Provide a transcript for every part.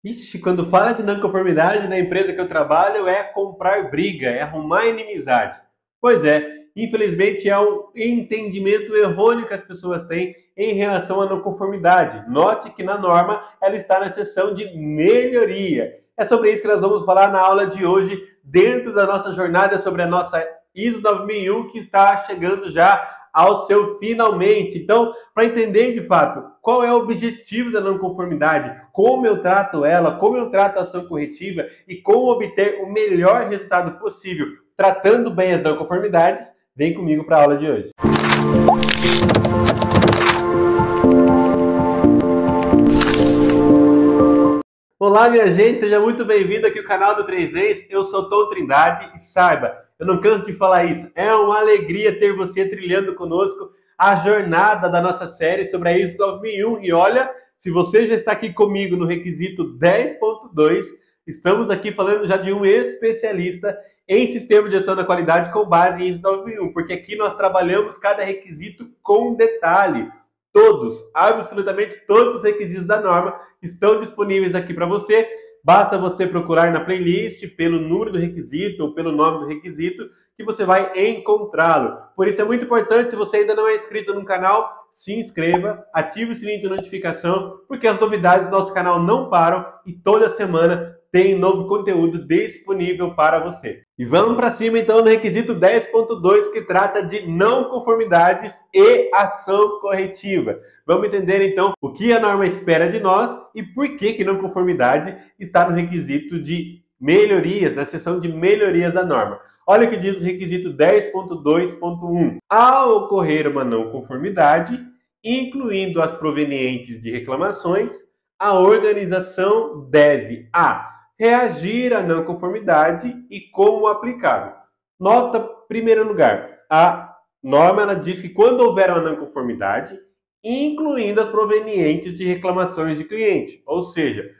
Ixi, quando fala de não conformidade na empresa que eu trabalho é comprar briga, é arrumar inimizade. Pois é, infelizmente é um entendimento errôneo que as pessoas têm em relação à não conformidade. Note que na norma ela está na seção de melhoria. É sobre isso que nós vamos falar na aula de hoje, dentro da nossa jornada sobre a nossa ISO 9001, que está chegando já ao seu finalmente. Então, para entender de fato qual é o objetivo da não conformidade, como eu trato ela, como eu trato a ação corretiva e como obter o melhor resultado possível tratando bem as não conformidades, vem comigo para a aula de hoje. Olá, minha gente, seja muito bem-vindo aqui ao canal do 3ex. Eu sou Tom Trindade e saiba, eu não canso de falar isso, é uma alegria ter você trilhando conosco a jornada da nossa série sobre a ISO 9001. E olha, se você já está aqui comigo no requisito 10.2, estamos aqui falando já de um especialista em sistema de gestão da qualidade com base em ISO 9001, porque aqui nós trabalhamos cada requisito com detalhe. Todos, absolutamente todos os requisitos da norma estão disponíveis aqui para você. Basta você procurar na playlist pelo número do requisito ou pelo nome do requisito que você vai encontrá-lo. Por isso é muito importante, se você ainda não é inscrito no canal, se inscreva, ative o sininho de notificação, porque as novidades do nosso canal não param e toda semana tem novo conteúdo disponível para você. E vamos para cima então no requisito 10.2, que trata de não conformidades e ação corretiva. Vamos entender então o que a norma espera de nós e por que não conformidade está no requisito de melhorias, na seção de melhorias da norma. Olha o que diz o requisito 10.2.1. Ao ocorrer uma não conformidade, incluindo as provenientes de reclamações, a organização deve reagir à não conformidade e como aplicável. Nota, em primeiro lugar, a norma ela diz que quando houver uma não conformidade, incluindo as provenientes de reclamações de cliente, ou seja,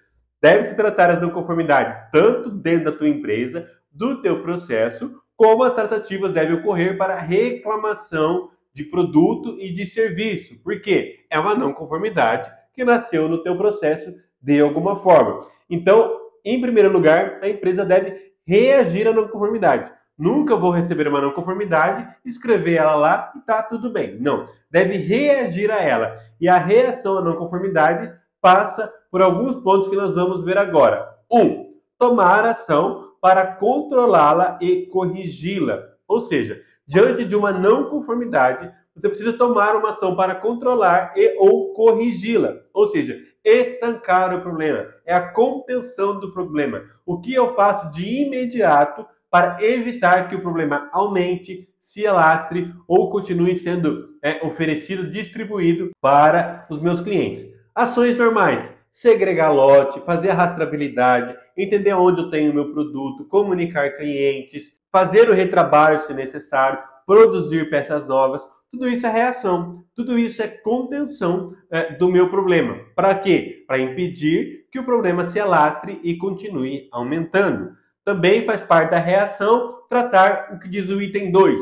deve-se tratar as não conformidades tanto dentro da tua empresa, do teu processo, como as tratativas devem ocorrer para reclamação de produto e de serviço, porque é uma não conformidade que nasceu no teu processo de alguma forma. Então, em primeiro lugar, a empresa deve reagir à não conformidade. Nunca vou receber uma não conformidade, escrever ela lá e tá tudo bem. Não, deve reagir a ela. E a reação à não conformidade passa por alguns pontos que nós vamos ver agora. 1. Tomar ação para controlá-la e corrigi-la. Ou seja, diante de uma não conformidade, você precisa tomar uma ação para controlar e ou corrigi-la. Ou seja, estancar o problema. É a contenção do problema. O que eu faço de imediato para evitar que o problema aumente, se alastre ou continue sendo oferecido, distribuído para os meus clientes. Ações normais. Segregar lote, fazer a rastreabilidade, entender onde eu tenho o meu produto, comunicar clientes, fazer o retrabalho se necessário, produzir peças novas. Tudo isso é reação, tudo isso é contenção do meu problema. Para quê? Para impedir que o problema se alastre e continue aumentando. Também faz parte da reação tratar o que diz o item 2,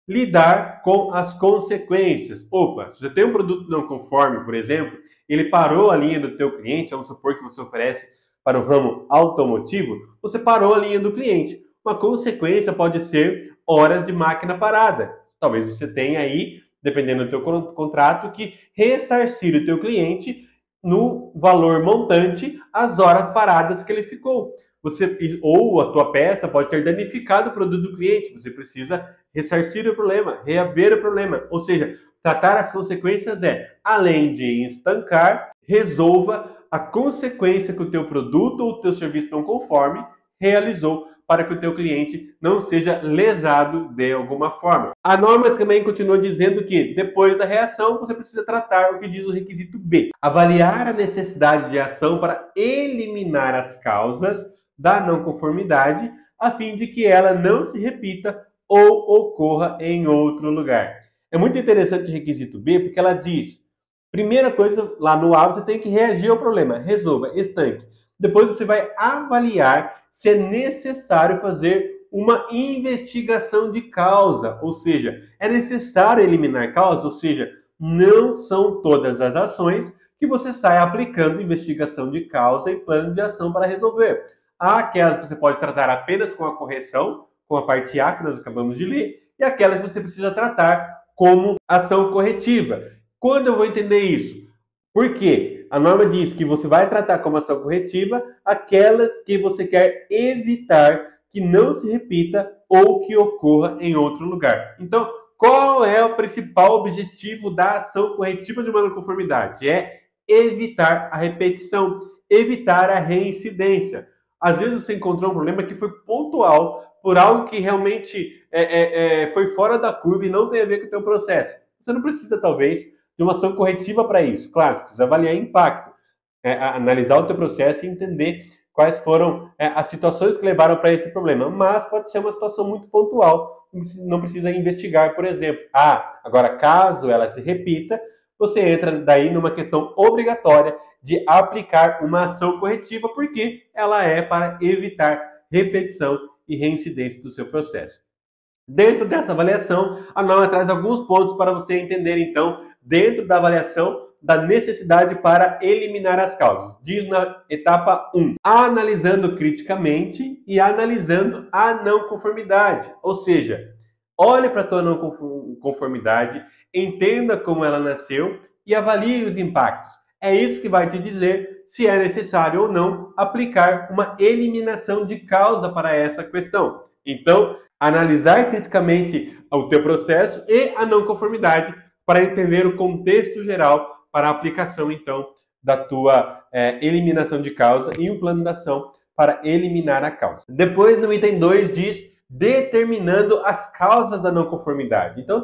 lidar com as consequências. Opa, se você tem um produto não conforme, por exemplo, ele parou a linha do teu cliente, vamos supor que você oferece para o ramo automotivo, você parou a linha do cliente. Uma consequência pode ser horas de máquina parada. Talvez você tenha aí, dependendo do teu contrato, que ressarcir o teu cliente no valor montante as horas paradas que ele ficou. Ou a tua peça pode ter danificado o produto do cliente. Você precisa ressarcir o problema, reaver o problema. Ou seja, tratar as consequências além de estancar, resolva a consequência que o teu produto ou o teu serviço não conforme realizou, para que o teu cliente não seja lesado de alguma forma. A norma também continua dizendo que, depois da reação, você precisa tratar o que diz o requisito B. Avaliar a necessidade de ação para eliminar as causas da não conformidade, a fim de que ela não se repita ou ocorra em outro lugar. É muito interessante o requisito B, porque ela diz, primeira coisa, lá no A, você tem que reagir ao problema, resolva, estanque. Depois você vai avaliar se é necessário fazer uma investigação de causa, ou seja, é necessário eliminar causa, ou seja, não são todas as ações que você sai aplicando investigação de causa e plano de ação para resolver. Há aquelas que você pode tratar apenas com a correção, com a parte A que nós acabamos de ler, e aquelas que você precisa tratar como ação corretiva. Quando eu vou entender isso? Porque a norma diz que você vai tratar como ação corretiva aquelas que você quer evitar que não se repita ou que ocorra em outro lugar. Então, qual é o principal objetivo da ação corretiva de uma não conformidade? É evitar a repetição, evitar a reincidência. Às vezes você encontrou um problema que foi pontual por algo que realmente foi fora da curva e não tem a ver com o teu processo. Você não precisa, talvez, de uma ação corretiva para isso. Claro, você precisa avaliar impacto, analisar o teu processo e entender quais foram as situações que levaram para esse problema. Mas pode ser uma situação muito pontual, não precisa investigar, por exemplo. Agora, caso ela se repita, você entra daí numa questão obrigatória de aplicar uma ação corretiva, porque ela é para evitar repetição e reincidência do seu processo. Dentro dessa avaliação, a norma traz alguns pontos para você entender, então, dentro da avaliação da necessidade para eliminar as causas. Diz na etapa 1, analisando criticamente e analisando a não conformidade. Ou seja, olhe para a tua não conformidade, entenda como ela nasceu e avalie os impactos. É isso que vai te dizer se é necessário ou não aplicar uma eliminação de causa para essa questão. Então, analisar criticamente o teu processo e a não conformidade para entender o contexto geral para a aplicação, então, da tua eliminação de causa e um plano de ação para eliminar a causa. Depois, no item 2, diz determinando as causas da não conformidade. Então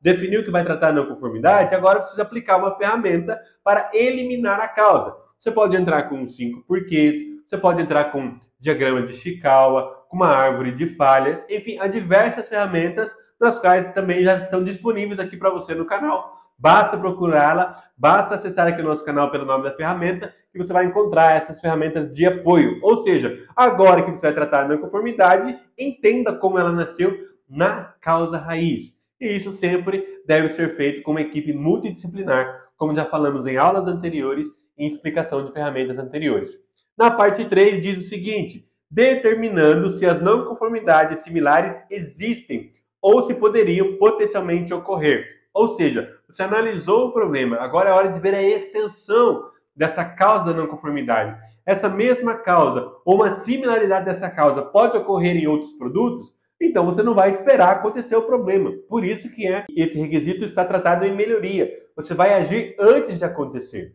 definiu que vai tratar a não conformidade, agora precisa aplicar uma ferramenta para eliminar a causa. Você pode entrar com 5 porquês, você pode entrar com diagrama de Chikawa, com uma árvore de falhas, enfim, há diversas ferramentas nas quais também já estão disponíveis aqui para você no canal. Basta procurá-la, basta acessar aqui o nosso canal pelo nome da ferramenta que você vai encontrar essas ferramentas de apoio. Ou seja, agora que você vai tratar a não conformidade, entenda como ela nasceu na causa raiz. E isso sempre deve ser feito com uma equipe multidisciplinar, como já falamos em aulas anteriores e em explicação de ferramentas anteriores. Na parte 3 diz o seguinte, determinando se as não conformidades similares existem ou se poderiam potencialmente ocorrer. Ou seja, você analisou o problema, agora é hora de ver a extensão dessa causa da não conformidade. Essa mesma causa ou uma similaridade dessa causa pode ocorrer em outros produtos? Então você não vai esperar acontecer o problema. Por isso que esse requisito está tratado em melhoria. Você vai agir antes de acontecer.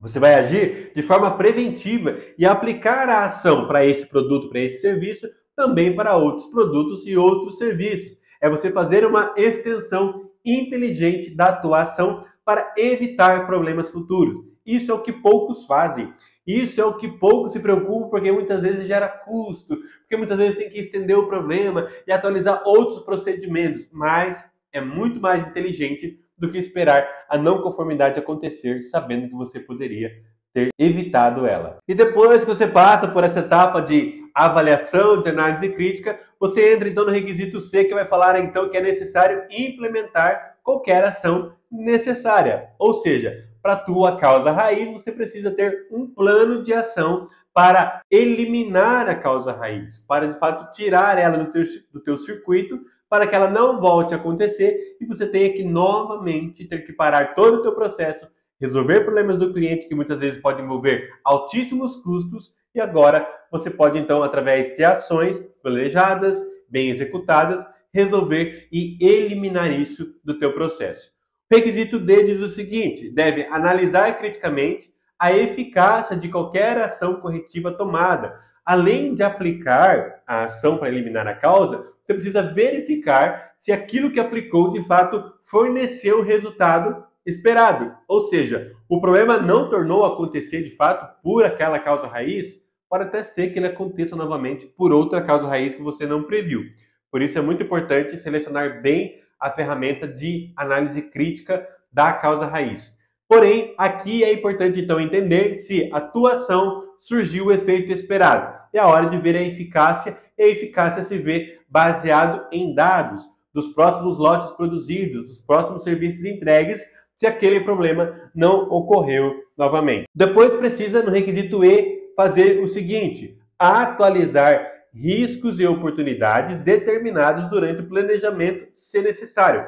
Você vai agir de forma preventiva e aplicar a ação para este produto, para esse serviço, também para outros produtos e outros serviços. É você fazer uma extensão inteligente da atuação para evitar problemas futuros. Isso é o que poucos fazem. Isso é o que poucos se preocupam, porque muitas vezes gera custo, porque muitas vezes tem que estender o problema e atualizar outros procedimentos. Mas é muito mais inteligente do que esperar a não conformidade acontecer, sabendo que você poderia ter evitado ela. E depois que você passa por essa etapa de avaliação, de análise crítica, você entra então no requisito C, que vai falar então que é necessário implementar qualquer ação necessária. Ou seja, para a tua causa raiz, você precisa ter um plano de ação para eliminar a causa raiz, para de fato tirar ela do teu circuito, para que ela não volte a acontecer e você tenha que novamente ter que parar todo o teu processo, resolver problemas do cliente que muitas vezes pode envolver altíssimos custos e agora você pode então, através de ações planejadas, bem executadas, resolver e eliminar isso do teu processo. O requisito D diz o seguinte, deve analisar criticamente a eficácia de qualquer ação corretiva tomada. Além de aplicar a ação para eliminar a causa, você precisa verificar se aquilo que aplicou de fato forneceu o resultado esperado. Ou seja, o problema não tornou a acontecer de fato por aquela causa raiz, pode até ser que ele aconteça novamente por outra causa raiz que você não previu. Por isso é muito importante selecionar bem a ferramenta de análise crítica da causa raiz. Porém, aqui é importante então entender se a tua ação surgiu o efeito esperado. É a hora de ver a eficácia, e a eficácia se vê baseado em dados dos próximos lotes produzidos, dos próximos serviços entregues, se aquele problema não ocorreu novamente. Depois precisa, no requisito E, fazer o seguinte: atualizar riscos e oportunidades determinados durante o planejamento, se necessário.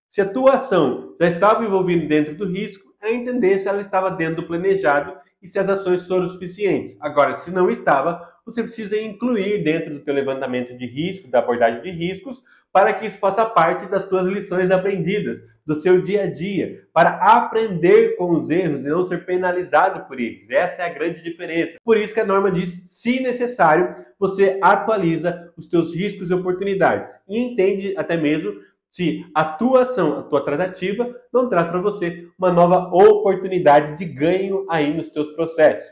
Se a tua ação já estava envolvida dentro do risco, é entender se ela estava dentro do planejado e se as ações foram suficientes. Agora, se não estava, você precisa incluir dentro do teu levantamento de risco, da abordagem de riscos, para que isso faça parte das tuas lições aprendidas, do seu dia a dia, para aprender com os erros e não ser penalizado por eles. Essa é a grande diferença. Por isso que a norma diz, se necessário, você atualiza os teus riscos e oportunidades. E entende até mesmo se a tua ação, a tua tratativa, não traz para você uma nova oportunidade de ganho aí nos teus processos.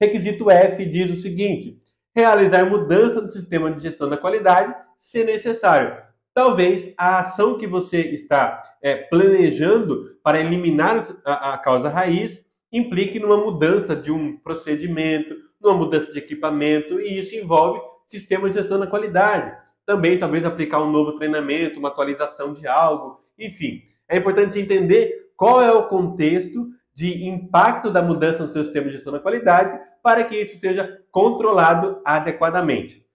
Requisito F diz o seguinte: realizar mudança no sistema de gestão da qualidade, se necessário. Talvez a ação que você está planejando para eliminar a causa raiz implique numa mudança de um procedimento, numa mudança de equipamento, e isso envolve sistema de gestão da qualidade. Também, talvez, aplicar um novo treinamento, uma atualização de algo, enfim. É importante entender qual é o contexto de impacto da mudança no seu sistema de gestão da qualidade para que isso seja controlado adequadamente.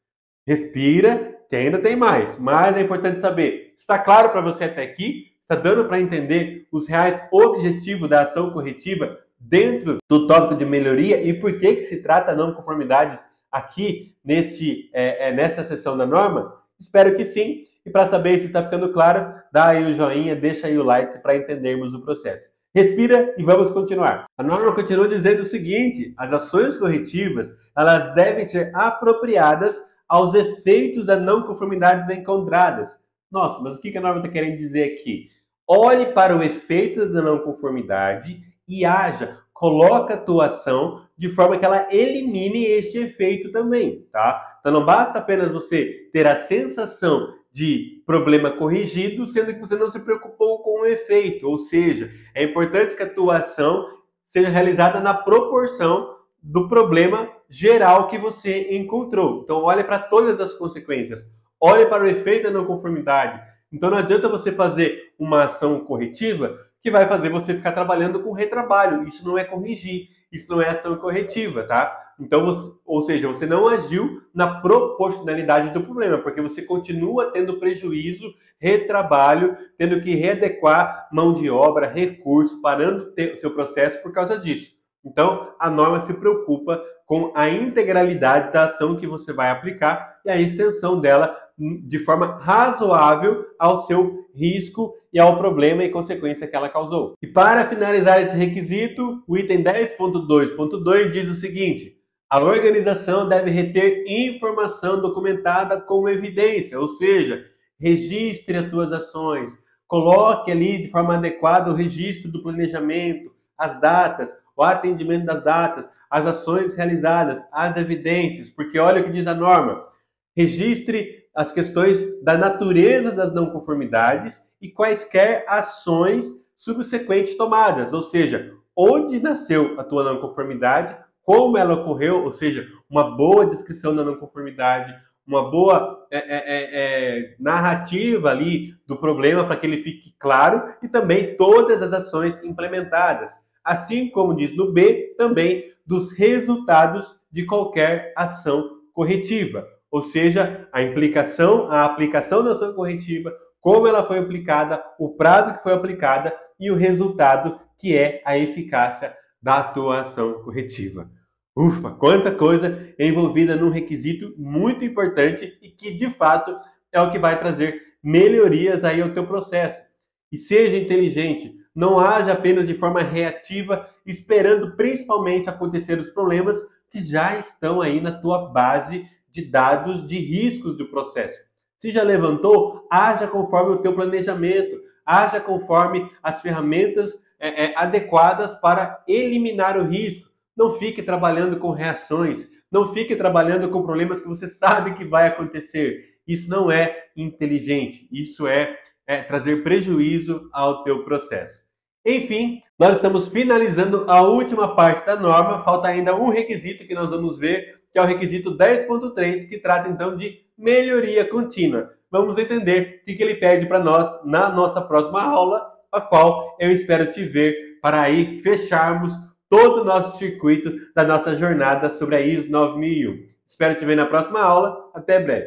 Respira, que ainda tem mais, mas é importante saber, está claro para você até aqui? Está dando para entender os reais objetivos da ação corretiva dentro do tópico de melhoria e por que se trata não conformidades aqui nessa seção da norma? Espero que sim. E para saber se está ficando claro, dá aí o joinha, deixa aí o like para entendermos o processo. Respira e vamos continuar. A norma continua dizendo o seguinte: as ações corretivas, elas devem ser apropriadas aos efeitos das não conformidades encontradas. Nossa, mas o que a norma está querendo dizer aqui? Olhe para o efeito da não conformidade e haja, coloca a tua ação de forma que ela elimine este efeito também, tá? Então não basta apenas você ter a sensação de problema corrigido, sendo que você não se preocupou com o efeito, ou seja, é importante que a tua ação seja realizada na proporção do problema geral que você encontrou. Então olhe para todas as consequências, olhe para o efeito da não conformidade. Então não adianta você fazer uma ação corretiva que vai fazer você ficar trabalhando com retrabalho. Isso não é corrigir, isso não é ação corretiva, tá? Então, ou seja, você não agiu na proporcionalidade do problema, porque você continua tendo prejuízo, retrabalho, tendo que readequar mão de obra, recurso, parando o seu processo por causa disso. Então, a norma se preocupa com a integralidade da ação que você vai aplicar e a extensão dela de forma razoável ao seu risco e ao problema e consequência que ela causou. E para finalizar esse requisito, o item 10.2.2 diz o seguinte: a organização deve reter informação documentada como evidência, ou seja, registre as suas ações, coloque ali de forma adequada o registro do planejamento, as datas, o atendimento das datas, as ações realizadas, as evidências, porque olha o que diz a norma: registre as questões da natureza das não conformidades e quaisquer ações subsequentes tomadas, ou seja, onde nasceu a tua não conformidade, como ela ocorreu, ou seja, uma boa descrição da não conformidade, uma boa narrativa ali do problema para que ele fique claro e também todas as ações implementadas. Assim como diz no B, também dos resultados de qualquer ação corretiva, ou seja, a aplicação da ação corretiva, como ela foi aplicada, o prazo que foi aplicada e o resultado que é a eficácia da tua ação corretiva. Ufa, quanta coisa envolvida num requisito muito importante e que, de fato, é o que vai trazer melhorias aí ao teu processo. E seja inteligente, não haja apenas de forma reativa, esperando principalmente acontecer os problemas que já estão aí na tua base de dados de riscos do processo. Se já levantou, haja conforme o teu planejamento, haja conforme as ferramentas adequadas para eliminar o risco. Não fique trabalhando com reações, não fique trabalhando com problemas que você sabe que vai acontecer. Isso não é inteligente, isso é trazer prejuízo ao teu processo. Enfim, nós estamos finalizando a última parte da norma, falta ainda um requisito que nós vamos ver, que é o requisito 10.3, que trata então de melhoria contínua. Vamos entender o que ele pede para nós na nossa próxima aula a qual eu espero te ver para aí fecharmos todo o nosso circuito da nossa jornada sobre a ISO 9001. Espero te ver na próxima aula. Até breve.